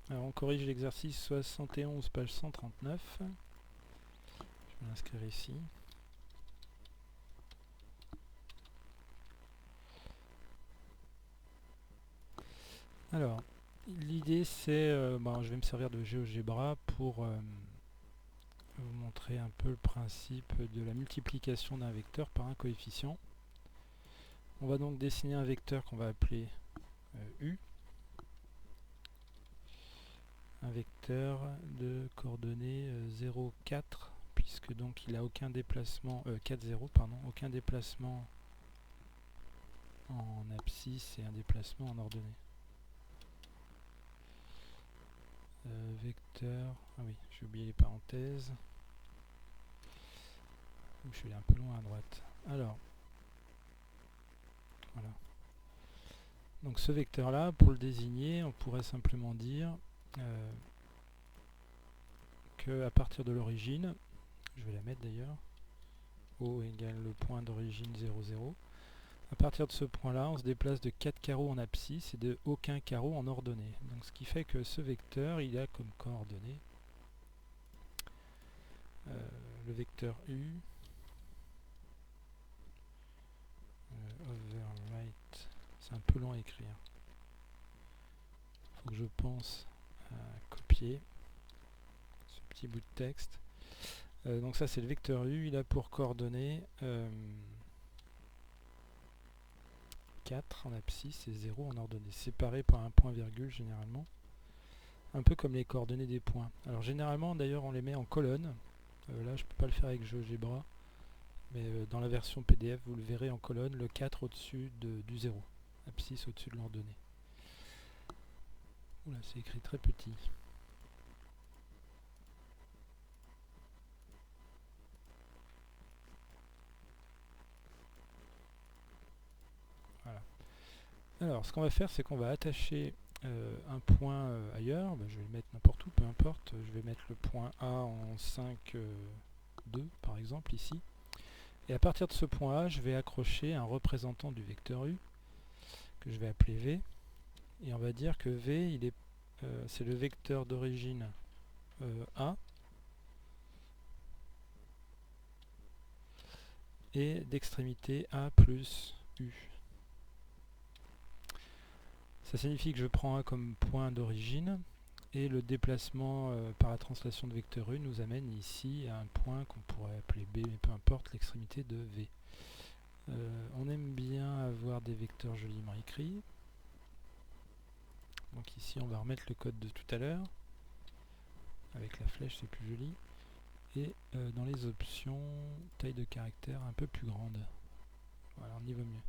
Alors on corrige l'exercice 71, page 139. Je vais l'inscrire ici. Alors, l'idée c'est, je vais me servir de GeoGebra pour vous montrer un peu le principe de la multiplication d'un vecteur par un coefficient. On va donc dessiner un vecteur qu'on va appeler U. Un vecteur de coordonnées 0, 4, puisque donc il n'a aucun déplacement, 4, 0, pardon, aucun déplacement en abscisse et un déplacement en ordonnée. Vecteur, ah oui, j'ai oublié les parenthèses. Je suis allé un peu loin à droite. Alors, voilà. Donc ce vecteur-là, pour le désigner, on pourrait simplement dire qu'à partir de l'origine, je vais la mettre d'ailleurs, O égale le point d'origine 0, 0. À partir de ce point-là, on se déplace de 4 carreaux en abscisse et de aucun carreau en ordonnée. Donc ce qui fait que ce vecteur, il a comme coordonnée le vecteur U, overwrite, c'est un peu long à écrire. Il faut que je pense à copier ce petit bout de texte. Donc ça c'est le vecteur U, il a pour coordonnées 4 en abscisse et 0 en ordonnée, séparés par un point virgule généralement, un peu comme les coordonnées des points. Alors généralement d'ailleurs on les met en colonne. Là je ne peux pas le faire avec GeoGebra, mais dans la version PDF vous le verrez en colonne, le 4 au-dessus du 0, abscisse au-dessus de l'ordonnée. Oula, c'est écrit très petit. Voilà. Alors ce qu'on va faire, c'est qu'on va attacher un point ailleurs. Je vais le mettre n'importe où, peu importe. Je vais mettre le point A en 5, 2 par exemple ici. Et à partir de ce point A, je vais accrocher un représentant du vecteur U que je vais appeler V. Et on va dire que V, c'est le vecteur d'origine A et d'extrémité A plus U. Ça signifie que je prends A comme point d'origine et le déplacement par la translation de vecteur U nous amène ici à un point qu'on pourrait appeler B, mais peu importe, l'extrémité de V. On aime bien avoir des vecteurs joliment écrits. Donc ici on va remettre le code de tout à l'heure. Avec la flèche c'est plus joli. Et dans les options, taille de caractère un peu plus grande. Voilà, on y va mieux.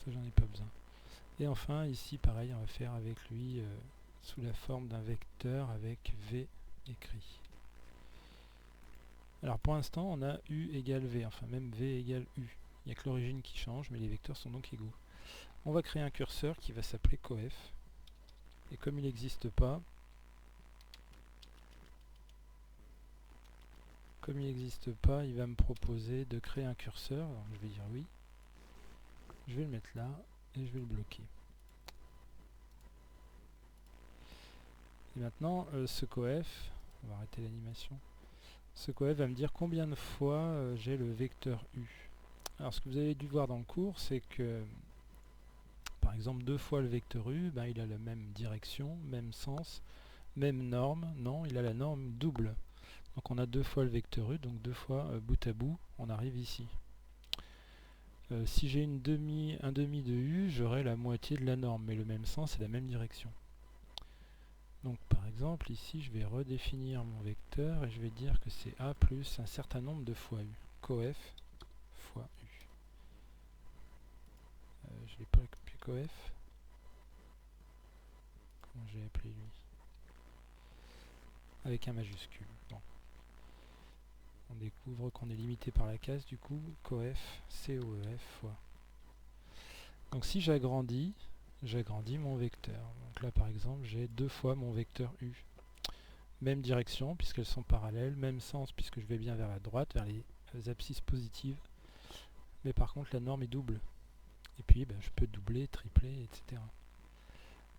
Ça j'en ai pas besoin. Et enfin ici pareil, on va faire avec lui sous la forme d'un vecteur avec V écrit. Alors pour l'instant on a U égale V, enfin même V égale U. Il n'y a que l'origine qui change, mais les vecteurs sont donc égaux. On va créer un curseur qui va s'appeler coef. Et comme il n'existe pas, il va me proposer de créer un curseur. Alors je vais dire oui. Je vais le mettre là et je vais le bloquer. Et maintenant, ce coef, on va arrêter l'animation. Ce coef va me dire combien de fois j'ai le vecteur U. Alors ce que vous avez dû voir dans le cours, c'est que par exemple 2 fois le vecteur U, il a la même direction, même sens, même norme. Non, il a la norme double. Donc on a 2 fois le vecteur U, donc 2 fois bout à bout, on arrive ici. Si j'ai un demi de U, j'aurai la moitié de la norme, mais le même sens et la même direction. Donc par exemple, ici je vais redéfinir mon vecteur et je vais dire que c'est A plus un certain nombre de fois U. Coef fois U. Je n'ai pas appelé coef. Comment j'ai appelé lui? Avec un majuscule. Bon. On découvre qu'on est limité par la case, du coup, coef, COEF fois. Donc si j'agrandis mon vecteur. Donc là par exemple, j'ai 2 fois mon vecteur U. Même direction puisqu'elles sont parallèles, même sens puisque je vais bien vers la droite, vers les abscisses positives. Mais par contre la norme est double. Et puis je peux doubler, tripler, etc.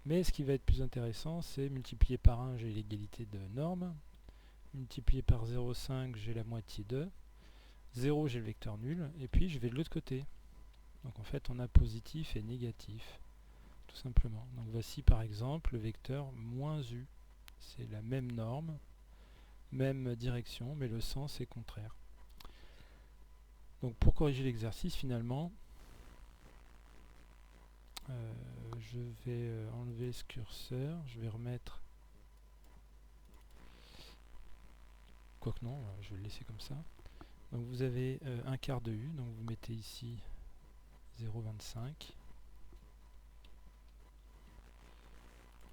Mais ce qui va être plus intéressant, c'est multiplier par 1, j'ai l'égalité de norme. Multiplié par 0,5, j'ai la moitié de. 0, j'ai le vecteur nul. Et puis, je vais de l'autre côté. Donc, en fait, on a positif et négatif, tout simplement. Donc, voici, par exemple, le vecteur moins u. C'est la même norme, même direction, mais le sens est contraire. Donc, pour corriger l'exercice, finalement, je vais enlever ce curseur. Je vais remettre... Quoique non, je vais le laisser comme ça. Donc vous avez un quart de u, donc vous mettez ici 0,25.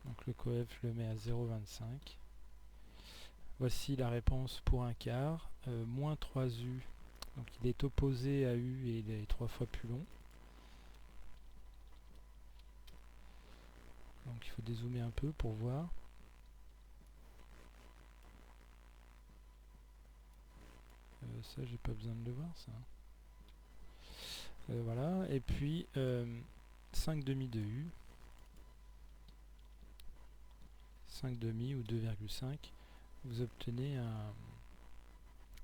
Donc le coef, je le mets à 0,25. Voici la réponse pour un quart. Moins 3u, donc il est opposé à u et il est 3 fois plus long. Donc il faut dézoomer un peu pour voir. Ça, j'ai pas besoin de le voir, ça. Voilà, et puis 5 demi de u. 5 demi ou 2,5. Vous obtenez un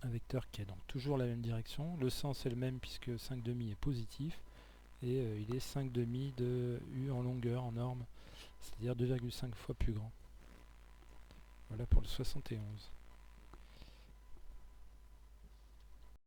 vecteur qui est donc toujours la même direction. Le sens est le même puisque 5 demi est positif. Et il est 5 demi de u en longueur, en norme. C'est-à-dire 2,5 fois plus grand. Voilà pour le 71.